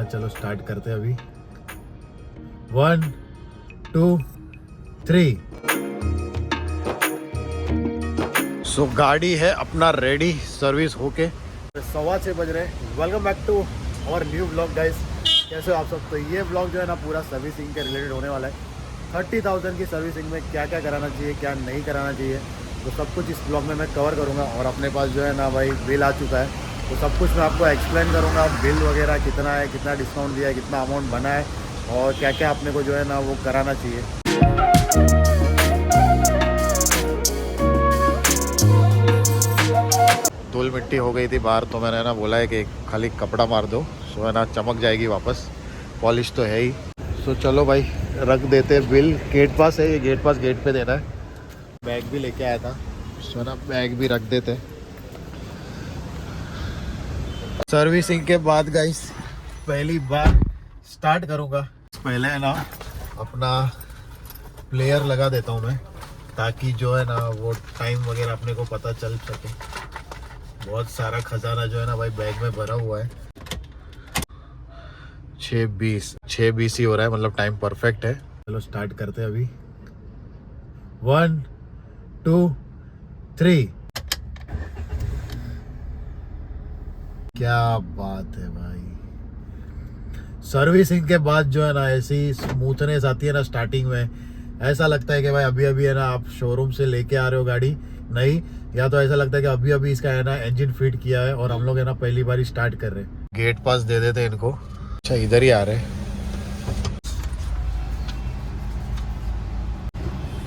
चलो स्टार्ट करते हैं अभी। 1 2 3। सो गाड़ी है अपना रेडी, सर्विस होके 6:15 बज रहे। वेलकम बैक टू और न्यू ब्लॉग गाइस। कैसे हो आप सब? तो ये ब्लॉग जो है ना पूरा सर्विसिंग के रिलेटेड होने वाला है। 30,000 की सर्विसिंग में क्या क्या कराना चाहिए, क्या नहीं कराना चाहिए, तो सब कुछ इस ब्लॉग में मैं कवर करूँगा। और अपने पास जो है ना भाई बिल आ चुका है, तो सब कुछ मैं आपको एक्सप्लेन करूँगा। बिल वगैरह कितना है, कितना डिस्काउंट दिया है, कितना अमाउंट बना है और क्या क्या अपने को जो है ना वो कराना चाहिए। धूल मिट्टी हो गई थी बाहर, तो मैंने ना बोला है कि खाली कपड़ा मार दो, सो है ना चमक जाएगी वापस। पॉलिश तो है ही। सो चलो भाई रख देते। बिल गेट पास है, ये गेट पास गेट पे देना है। बैग भी लेके आया था, सो ना बैग भी रख देते। सर्विसिंग के बाद गाइस पहली बार स्टार्ट करूँगा। पहले है ना अपना प्लेयर लगा देता हूँ मैं, ताकि जो है ना वो टाइम वगैरह अपने को पता चल सके। बहुत सारा खजाना जो है ना भाई बैग में भरा हुआ है। 6:20 ही हो रहा है, मतलब टाइम परफेक्ट है। चलो स्टार्ट करते हैं अभी। 1 2 3। क्या बात है भाई। सर्विसिंग के बाद जो है ना ऐसी स्मूथनेस आती है ना स्टार्टिंग में। ऐसा लगता है कि भाई अभी अभी है ना आप शोरूम से लेके आ रहे हो गाड़ी, नहीं, या तो ऐसा लगता है कि अभी अभी इसका है ना इंजन फिट किया है और हम लोग है ना पहली बार स्टार्ट कर रहे हैं। गेट पास दे देते हैं इनको। अच्छा इधर ही आ रहे हैं।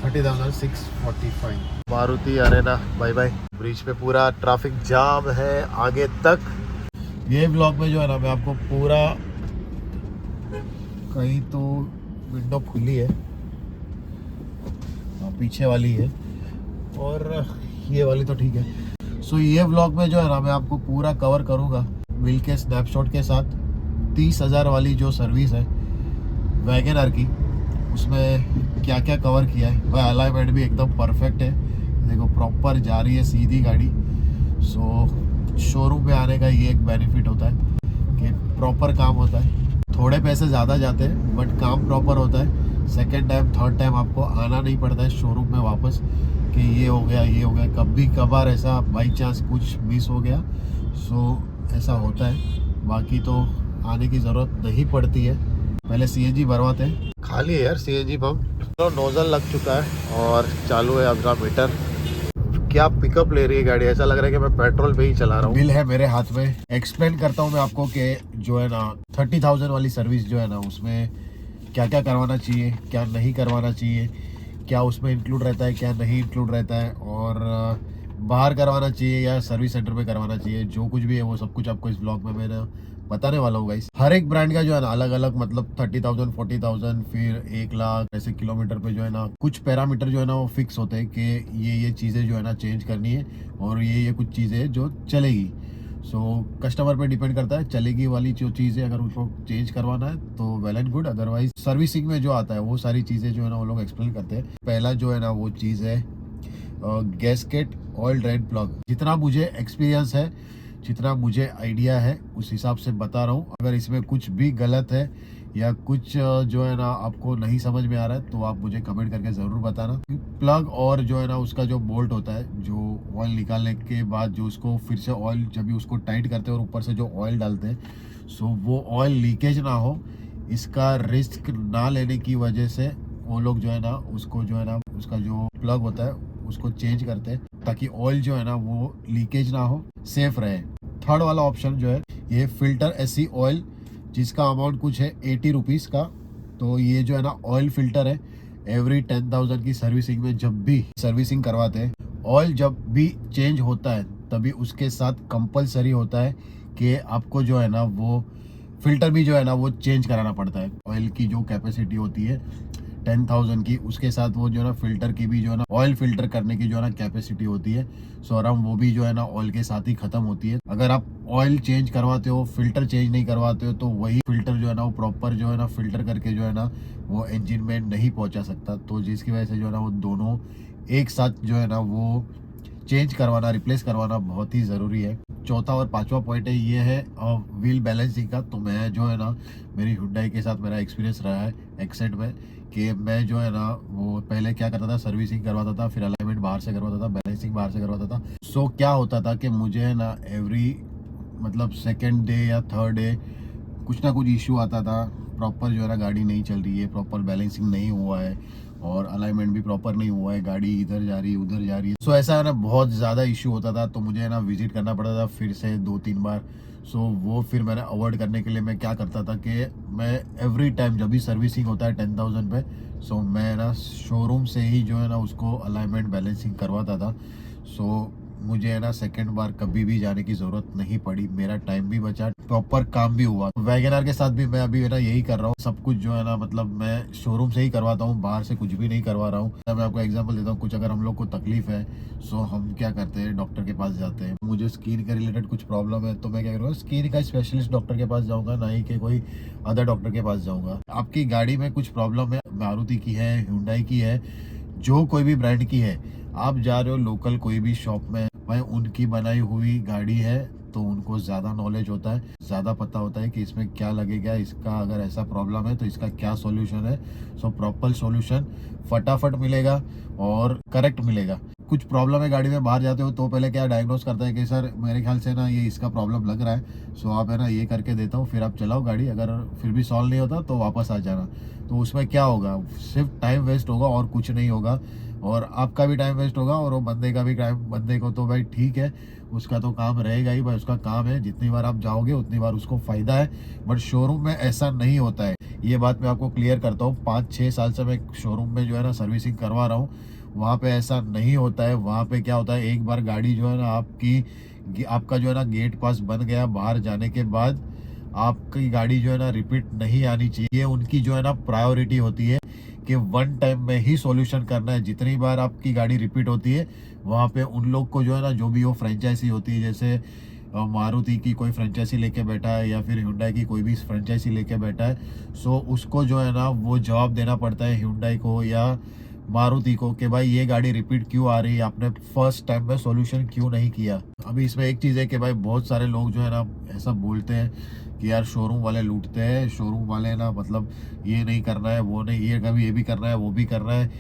30,645 Maruti arena. Bye bye. Bridge पे पूरा ट्रैफिक जाम है आगे तक। ये ब्लॉग में जो है ना मैं आपको पूरा, कहीं तो विंडो खुली है, पीछे वाली है, और ये वाली तो ठीक है। सो ये व्लॉग में जो है ना मैं आपको पूरा कवर करूँगा बिल के स्नैपशॉट के साथ। 30,000 वाली जो सर्विस है वैगनआर की, उसमें क्या क्या कवर किया है। वह अलाइनमेंट भी एकदम परफेक्ट है, देखो प्रॉपर जा रही है सीधी गाड़ी। सो शोरूम में आने का ये एक बेनिफिट होता है कि प्रॉपर काम होता है। थोड़े पैसे ज़्यादा जाते हैं बट काम प्रॉपर होता है। सेकेंड टाइम थर्ड टाइम आपको आना नहीं पड़ता है शोरूम में वापस कि ये हो गया ये हो गया। कभी कभार ऐसा बाई चांस कुछ मिस हो गया, सो ऐसा होता है। बाकी तो आने की ज़रूरत नहीं पड़ती है। पहले सीएनजी भरवाते हैं। खाली है यार सीएनजी पंप। तो नोजल लग चुका है और चालू है अपना मीटर। क्या पिकअप ले रही है गाड़ी, ऐसा लग रहा है कि मैं पेट्रोल पे ही चला रहा हूँ। बिल है मेरे हाथ में, एक्सप्लेन करता हूँ मैं आपको कि जो है ना 30,000 वाली सर्विस जो है ना उसमें क्या क्या करवाना चाहिए, क्या नहीं करवाना चाहिए, क्या उसमें इंक्लूड रहता है, क्या नहीं इंक्लूड रहता है, और बाहर करवाना चाहिए या सर्विस सेंटर पे करवाना चाहिए। जो कुछ भी है वो सब कुछ आपको इस ब्लॉग में मैंने बताने वाला हूँ गाइस। हर एक ब्रांड का जो है ना अलग अलग, मतलब 30,000 40,000 फिर 1 लाख ऐसे किलोमीटर पे जो है ना कुछ पैरामीटर जो है ना वो फिक्स होते हैं कि ये चीज़ें जो है ना चेंज करनी है और ये कुछ चीज़ें जो चलेगी। सो कस्टमर पे डिपेंड करता है। चलेगी वाली जो चीज़ है अगर उसको चेंज करवाना है तो well and good, otherwise servicing में जो आता है वो सारी चीज़ें जो है ना वो लोग एक्सप्लेन करते हैं। पहला जो है ना वो चीज़ है गैस्केट ऑयल ड्रेन प्लग। जितना मुझे एक्सपीरियंस है, जितना मुझे आइडिया है उस हिसाब से बता रहा हूँ। अगर इसमें कुछ भी गलत है या कुछ जो है ना आपको नहीं समझ में आ रहा है तो आप मुझे कमेंट करके ज़रूर बताना। प्लग और जो है ना उसका जो बोल्ट होता है, जो ऑयल निकालने के बाद जो उसको फिर से ऑयल जब भी उसको टाइट करते हैं और ऊपर से जो ऑयल डालते हैं, सो वो ऑयल लीकेज ना हो, इसका रिस्क ना लेने की वजह से वो लोग जो है ना उसको जो है ना उसका जो प्लग होता है उसको चेंज करते हैं ताकि ऑयल जो है ना वो लीकेज ना हो, सेफ रहे। थर्ड वाला ऑप्शन जो है ये फिल्टर एसी ऑयल, जिसका अमाउंट कुछ है 80 रुपीज़ का। तो ये जो है ना ऑयल फिल्टर है। एवरी 10,000 की सर्विसिंग में जब भी सर्विसिंग करवाते हैं, ऑयल जब भी चेंज होता है तभी उसके साथ कंपलसरी होता है कि आपको जो है ना वो फिल्टर भी जो है ना वो चेंज कराना पड़ता है। ऑयल की जो कैपेसिटी होती है 10,000 की, उसके साथ वो जो है ना फिल्टर की भी जो है ना ऑयल फिल्टर करने की जो है ना कैपेसिटी होती है। सो अराउंड वो भी जो है ना ऑयल के साथ ही खत्म होती है। अगर आप ऑयल चेंज करवाते हो, फिल्टर चेंज नहीं करवाते हो, तो वही फिल्टर जो है ना वो प्रॉपर जो है ना फिल्टर करके जो है ना वो इंजन में नहीं पहुंचा सकता। तो जिसकी वजह से जो है ना वो दोनों एक साथ जो है ना वो चेंज करवाना, रिप्लेस करवाना बहुत ही ज़रूरी है। चौथा और पांचवा पॉइंट है, ये है व्हील बैलेंसिंग का। तो मैं जो है ना, मेरी हुंडई के साथ मेरा एक्सपीरियंस रहा है एक्सेंट में, कि मैं जो है ना वो पहले क्या करता था, सर्विसिंग करवाता था, फिर अलाइनमेंट बाहर से करवाता था, बैलेंसिंग बाहर से करवाता था। सो क्या होता था कि मुझे है ना एवरी मतलब सेकेंड डे या थर्ड डे कुछ ना कुछ इशू आता था। प्रॉपर जो है ना गाड़ी नहीं चल रही है, प्रॉपर बैलेंसिंग नहीं हुआ है और अलाइनमेंट भी प्रॉपर नहीं हुआ है, गाड़ी इधर जा रही है उधर जा रही है। सो ऐसा है ना बहुत ज़्यादा इशू होता था, तो मुझे है ना विजिट करना पड़ता था फिर से 2-3 बार। सो वो फिर मैंने अवॉइड करने के लिए मैं क्या करता था कि मैं एवरी टाइम जब भी सर्विसिंग होता है 10,000 पे, सो मैं ना शोरूम से ही जो है ना उसको अलाइनमेंट बैलेंसिंग करवाता था। सो मुझे है ना सेकंड बार कभी भी जाने की जरूरत नहीं पड़ी, मेरा टाइम भी बचा, प्रॉपर काम भी हुआ। वैगनआर के साथ भी मैं अभी है ना यही कर रहा हूँ, सब कुछ जो है ना मतलब मैं शोरूम से ही करवाता हूँ, बाहर से कुछ भी नहीं करवा रहा हूँ। मैं आपको एग्जांपल देता हूँ, कुछ अगर हम लोग को तकलीफ है, सो हम क्या करते हैं, डॉक्टर के पास जाते हैं। मुझे स्किन के रिलेटेड कुछ प्रॉब्लम है तो मैं क्या करूँगा, स्किन का स्पेशलिस्ट डॉक्टर के पास जाऊँगा, ना ही कि कोई अदर डॉक्टर के पास जाऊँगा। आपकी गाड़ी में कुछ प्रॉब्लम है, मारुति की है, हुंडई की है, जो कोई भी ब्रांड की है, आप जा रहे हो लोकल कोई भी शॉप में, भाई उनकी बनाई हुई गाड़ी है तो उनको ज़्यादा नॉलेज होता है, ज़्यादा पता होता है कि इसमें क्या लगेगा, इसका अगर ऐसा प्रॉब्लम है तो इसका क्या सॉल्यूशन है। सो प्रॉपर सॉल्यूशन फटाफट मिलेगा और करेक्ट मिलेगा। कुछ प्रॉब्लम है गाड़ी में, बाहर जाते हो तो पहले क्या डायग्नोस करता है कि सर मेरे ख्याल से ना ये इसका प्रॉब्लम लग रहा है, सो आप है ना ये करके देता हूँ, फिर आप चलाओ गाड़ी, अगर फिर भी सॉल्व नहीं होता तो वापस आ जाना। तो उसमें क्या होगा, सिर्फ टाइम वेस्ट होगा और कुछ नहीं होगा, और आपका भी टाइम वेस्ट होगा और वो बंदे का भी टाइम, बंदे को तो भाई ठीक है, उसका तो काम रहेगा ही भाई, उसका काम है, जितनी बार आप जाओगे उतनी बार उसको फायदा है। बट शोरूम में ऐसा नहीं होता है, ये बात मैं आपको क्लियर करता हूँ। 5-6 साल से मैं शोरूम में जो है ना सर्विसिंग करवा रहा हूँ, वहाँ पे ऐसा नहीं होता है। वहाँ पे क्या होता है, एक बार गाड़ी जो है ना आपका जो है ना गेट पास बन गया, बाहर जाने के बाद आपकी गाड़ी जो है ना रिपीट नहीं आनी चाहिए। उनकी जो है ना प्रायोरिटी होती है कि वन टाइम में ही सॉल्यूशन करना है। जितनी बार आपकी गाड़ी रिपीट होती है, वहाँ पे उन लोग को जो है ना, जो भी वो फ्रेंचाइजी होती है, जैसे मारुति की कोई फ्रेंचाइजी लेके बैठा है या फिर हुंडई की कोई भी फ्रेंचाइजी लेके बैठा है, सो उसको जो है ना वो जवाब देना पड़ता है हुंडई को या मारुति को कि भाई ये गाड़ी रिपीट क्यों आ रही है, आपने फर्स्ट टाइम में सॉल्यूशन क्यों नहीं किया। अभी इसमें एक चीज़ है कि भाई बहुत सारे लोग जो है ना ऐसा बोलते हैं कि यार शोरूम वाले लूटते हैं, शोरूम वाले ना मतलब ये नहीं करना है, वो नहीं, ये कभी ये भी करना है, वो भी करना है।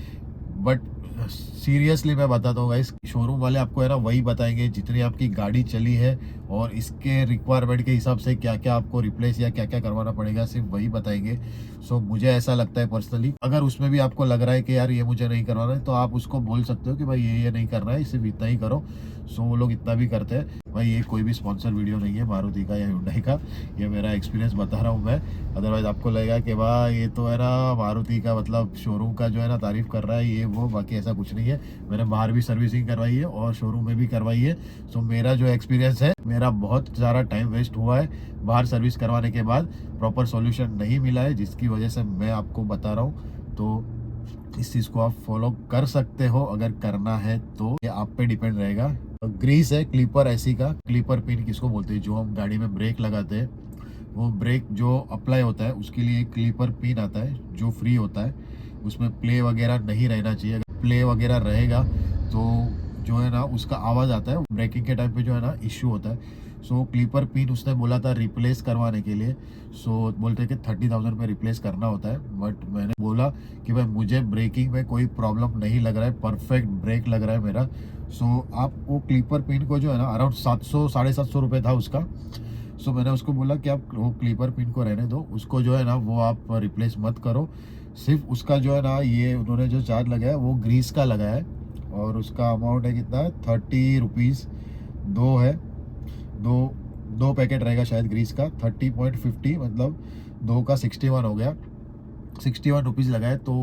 बट सीरियसली मैं बताता हूँ गाइस, शोरूम वाले आपको है ना वही बताएंगे जितनी आपकी गाड़ी चली है और इसके रिक्वायरमेंट के हिसाब से क्या क्या आपको रिप्लेस या क्या क्या करवाना पड़ेगा, सिर्फ वही बताएंगे। सो मुझे ऐसा लगता है पर्सनली, अगर उसमें भी आपको लग रहा है कि यार ये मुझे नहीं करवाना है, तो आप उसको बोल सकते हो कि भाई ये नहीं करना है, सिर्फ इतना ही करो। सो वो लोग इतना भी करते हैं। भाई ये कोई भी स्पॉन्सर वीडियो नहीं है मारुति का या हुंडई का, ये मेरा एक्सपीरियंस बता रहा हूँ मैं। अदरवाइज आपको लगेगा कि भाई ये तो है ना मारुति का मतलब शोरूम का जो है ना तारीफ कर रहा है, ये वो, बाकी ऐसा कुछ नहीं है। मैंने बाहर भी सर्विसिंग करवाई है और शोरूम में भी करवाई है। सो मेरा जो एक्सपीरियंस है, मेरा बहुत सारा टाइम वेस्ट हुआ है बाहर सर्विस करवाने के बाद, प्रॉपर सॉल्यूशन नहीं मिला है, जिसकी वजह से मैं आपको बता रहा हूँ। तो इस चीज़ को आप फॉलो कर सकते हो, अगर करना है तो ये आप पे डिपेंड रहेगा। ग्रीस है क्लीपर ऐसी का, क्लीपर पिन किसको बोलते हैं, जो हम गाड़ी में ब्रेक लगाते हैं, वो ब्रेक जो अप्लाई होता है उसके लिए एक क्लीपर पिन आता है जो फ्री होता है। उसमें प्ले वगैरह नहीं रहना चाहिए, अगर प्ले वगैरह रहेगा तो जो है ना उसका आवाज़ आता है, ब्रेकिंग के टाइम पे जो है ना इश्यू होता है। सो क्लीपर पिन उसने बोला था रिप्लेस करवाने के लिए, सो बोलते कि 30,000 पे रिप्लेस करना होता है। बट मैंने बोला कि भाई मुझे ब्रेकिंग में कोई प्रॉब्लम नहीं लग रहा है, परफेक्ट ब्रेक लग रहा है मेरा। सो आप वो क्लीपर पिन को जो है ना अराउंड 700-750 रुपये था उसका। सो मैंने उसको बोला कि आप वो क्लीपर पिन को रहने दो, उसको जो है ना वो आप रिप्लेस मत करो, सिर्फ उसका जो है ना ये उन्होंने जो चार्ज लगाया वो ग्रीस का लगाया है, और उसका अमाउंट है कितना, 30 रुपीज़। दो है, दो दो पैकेट रहेगा शायद ग्रीस का, 30.50 मतलब दो का 61 हो गया, 61 रुपीज़ लगाए। तो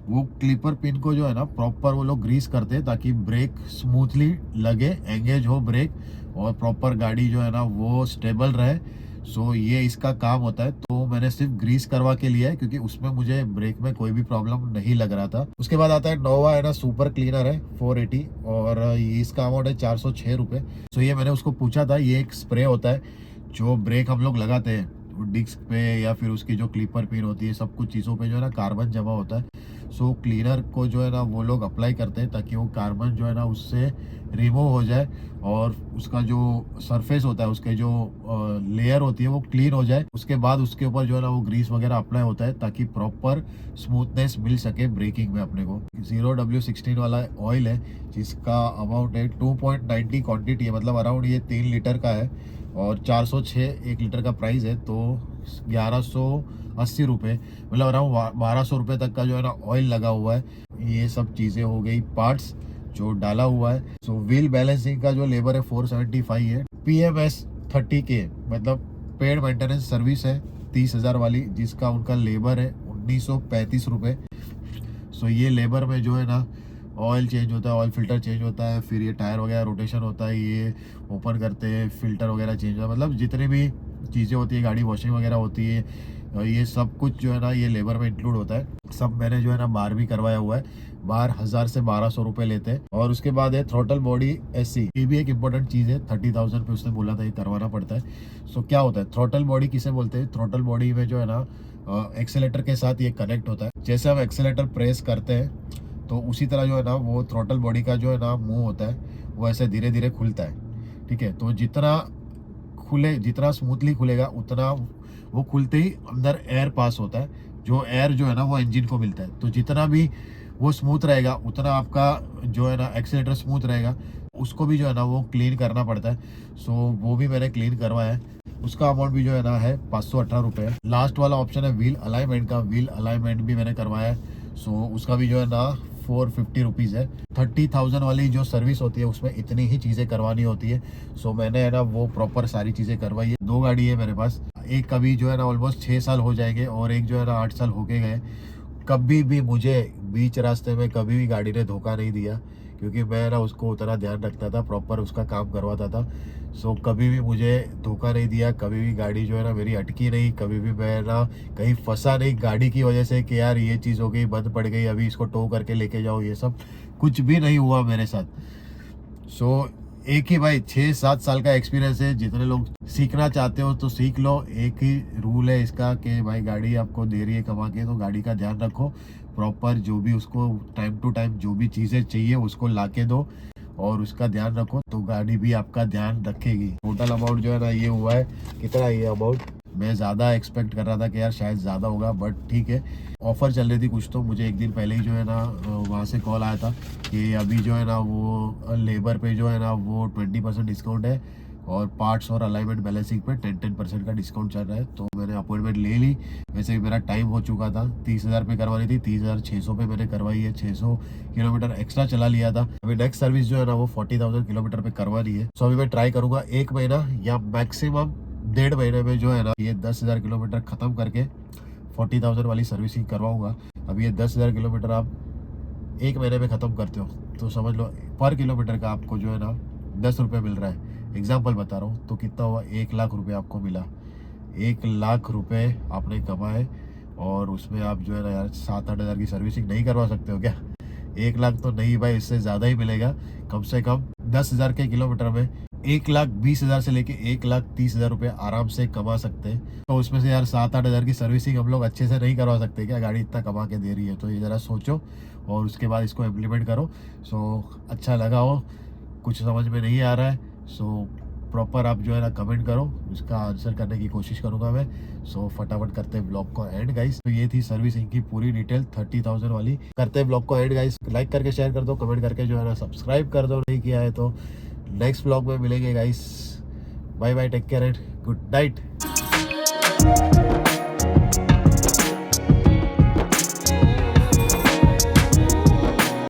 वो क्लीपर पिन को जो है ना प्रॉपर वो लोग ग्रीस करते हैं ताकि ब्रेक स्मूथली लगे, एंगेज हो ब्रेक, और प्रॉपर गाड़ी जो है ना वो स्टेबल रहे। सो ये इसका काम होता है। तो मैंने सिर्फ ग्रीस करवा के लिया है क्योंकि उसमें मुझे ब्रेक में कोई भी प्रॉब्लम नहीं लग रहा था। उसके बाद आता है नोवा है ना सुपर क्लीनर है 480, और इसका अमाउंट है 406 रुपये। सो ये मैंने उसको पूछा था, ये एक स्प्रे होता है जो ब्रेक हम लोग लगाते हैं डिस्क पे या फिर उसकी जो क्लीपर पिन होती है, सब कुछ चीज़ों पे जो है ना कार्बन जमा होता है। सो क्लीनर को जो है ना वो लोग अप्लाई करते हैं ताकि वो कार्बन जो है ना उससे रिमूव हो जाए और उसका जो सरफेस होता है, उसके जो लेयर होती है वो क्लीन हो जाए। उसके बाद उसके ऊपर जो है ना वो ग्रीस वगैरह अप्लाई होता है ताकि प्रॉपर स्मूथनेस मिल सके ब्रेकिंग में अपने को। 0W16 वाला ऑयल है जिसका अमाउंट है 2.90 क्वांटिटी है, मतलब अराउंड ये 3 लीटर का है और 406 1 लीटर का प्राइस है, तो 1180 रुपये, मतलब अराउंड 1200 रुपये तक का जो है ना ऑयल लगा हुआ है। ये सब चीज़ें हो गई पार्ट्स जो डाला हुआ है। सो व्हील बैलेंसिंग का जो लेबर है 475 है। PMS 30K मतलब पेड मेंटेनेंस सर्विस है 30,000 वाली, जिसका उनका लेबर है 1935 रुपये। सो ये लेबर में जो है ना ऑयल चेंज होता है, ऑयल फिल्टर चेंज होता है, फिर ये टायर वगैरह रोटेशन होता है, ये ओपन करते हैं, फिल्टर वगैरह चेंज होता है, मतलब जितनी भी चीज़ें होती है, गाड़ी वॉशिंग वगैरह होती है, ये सब कुछ जो है ना ये लेबर में इंक्लूड होता है। सब मैंने जो है ना बाहर भी करवाया हुआ है। बाहर 1000 से 1200 रुपये लेते हैं। और उसके बाद है थ्रोटल बॉडी SC, ये भी एक इंपॉर्टेंट चीज़ है। 30,000 पे उसने बोला था ये करवाना पड़ता है। सो क्या होता है थ्रोटल बॉडी किसे बोलते हैं? थ्रोटल बॉडी में जो है ना एक्सेलेटर के साथ ये कनेक्ट होता है। जैसे हम एक्सेलेटर प्रेस करते हैं तो उसी तरह जो है ना वो थ्रोटल बॉडी का जो है ना मुंह होता है वो ऐसे धीरे धीरे खुलता है। ठीक है, तो जितना स्मूथली खुलेगा उतना वो खुलते ही अंदर एयर पास होता है, जो एयर जो है ना वो इंजन को मिलता है। तो जितना भी वो स्मूथ रहेगा उतना आपका जो है ना एक्सीलेटर स्मूथ रहेगा। उसको भी जो है ना वो क्लीन करना पड़ता है। सो वो भी मैंने क्लीन करवाया है। उसका अमाउंट भी जो है ना है 518 रुपये। लास्ट वाला ऑप्शन है व्हील अलाइनमेंट का। व्हील अलाइनमेंट भी मैंने करवाया है। सो उसका भी जो है ना 450 रुपीज़ है। 30,000 वाली जो सर्विस होती है उसमें इतनी ही चीज़ें करवानी होती है। सो मैंने है ना वो प्रॉपर सारी चीज़ें करवाई है। 2 गाड़ी है मेरे पास, एक कभी जो है ना ऑलमोस्ट 6 साल हो जाएंगे और एक जो है ना 8 साल हो के गए। कभी भी मुझे बीच रास्ते में कभी भी गाड़ी ने धोखा नहीं दिया, क्योंकि मैं ना उसको उतना ध्यान रखता था, प्रॉपर उसका काम करवाता था। सो कभी भी मुझे धोखा नहीं दिया, कभी भी गाड़ी जो है ना मेरी अटकी नहीं, कभी भी मैं ना कहीं फंसा नहीं गाड़ी की वजह से कि यार ये चीज़ हो गई, बंद पड़ गई, अभी इसको टो करके लेके जाओ, ये सब कुछ भी नहीं हुआ मेरे साथ। सो एक ही भाई 6-7 साल का एक्सपीरियंस है। जितने लोग सीखना चाहते हो तो सीख लो। एक ही रूल है इसका कि भाई गाड़ी आपको दे रही है कमा के, तो गाड़ी का ध्यान रखो प्रॉपर। जो भी उसको टाइम टू टाइम जो भी चीज़ें चाहिए उसको ला के दो और उसका ध्यान रखो, तो गाड़ी भी आपका ध्यान रखेगी। टोटल अमाउंट जो है ना ये हुआ है कितना, ये अमाउंट मैं ज़्यादा एक्सपेक्ट कर रहा था कि यार शायद ज़्यादा होगा, बट ठीक है। ऑफ़र चल रही थी कुछ, तो मुझे एक दिन पहले ही जो है ना वहाँ से कॉल आया था कि अभी जो है ना वो लेबर पे जो है ना वो 20% डिस्काउंट है और पार्ट्स और अलाइनमेंट बैलेंसिंग पे 10% का डिस्काउंट चल रहा है। तो मैंने अपॉइंटमेंट ले ली। वैसे भी मेरा टाइम हो चुका था। 30,000 पे करवानी थी, 30,600 पे मैंने करवाई है। 600 किलोमीटर एक्स्ट्रा चला लिया था। अभी नेक्स्ट सर्विस जो है ना वो 40,000 किलोमीटर पे करवानी है। सो अभी मैं ट्राई करूँगा 1 महीना या मैक्सिमम 1.5 महीने में जो है ना ये 10,000 किलोमीटर ख़त्म करके 40,000 वाली सर्विसिंग करवाऊँगा। अभी ये 10,000 किलोमीटर आप 1 महीने में ख़त्म करते हो तो समझ लो पर किलोमीटर का आपको जो है ना 10 रुपये मिल रहा है। एग्जाम्पल बता रहा हूँ, तो कितना हुआ, 1 लाख रुपये आपको मिला। 1 लाख रुपये आपने कमाए और उसमें आप जो है ना यार 7-8 हज़ार की सर्विसिंग नहीं करवा सकते हो क्या? 1 लाख तो नहीं भाई, इससे ज़्यादा ही मिलेगा। कम से कम 10,000 के किलोमीटर में 1,20,000 से लेके 1,30,000 रुपये आराम से कमा सकते हैं। तो उसमें से यार 7-8 हज़ार की सर्विसिंग हम लोग अच्छे से नहीं करवा सकते क्या? गाड़ी इतना कमा के दे रही है, तो ये ज़रा सोचो और उसके बाद इसको इम्प्लीमेंट करो। सो अच्छा लगा हो, कुछ समझ में नहीं आ रहा है, सो प्रॉपर आप जो है ना कमेंट करो, उसका आंसर करने की कोशिश करूंगा मैं। सो फटाफट करते हैं ब्लॉग को एंड गाइस। तो ये थी सर्विसिंग की पूरी डिटेल 30,000 वाली। करते हैं ब्लॉग को एंड गाइस। लाइक करके शेयर कर दो, कमेंट करके जो है ना सब्सक्राइब कर दो नहीं किया है तो। नेक्स्ट ब्लॉग में मिलेंगे guys. Bye bye, take care and good night.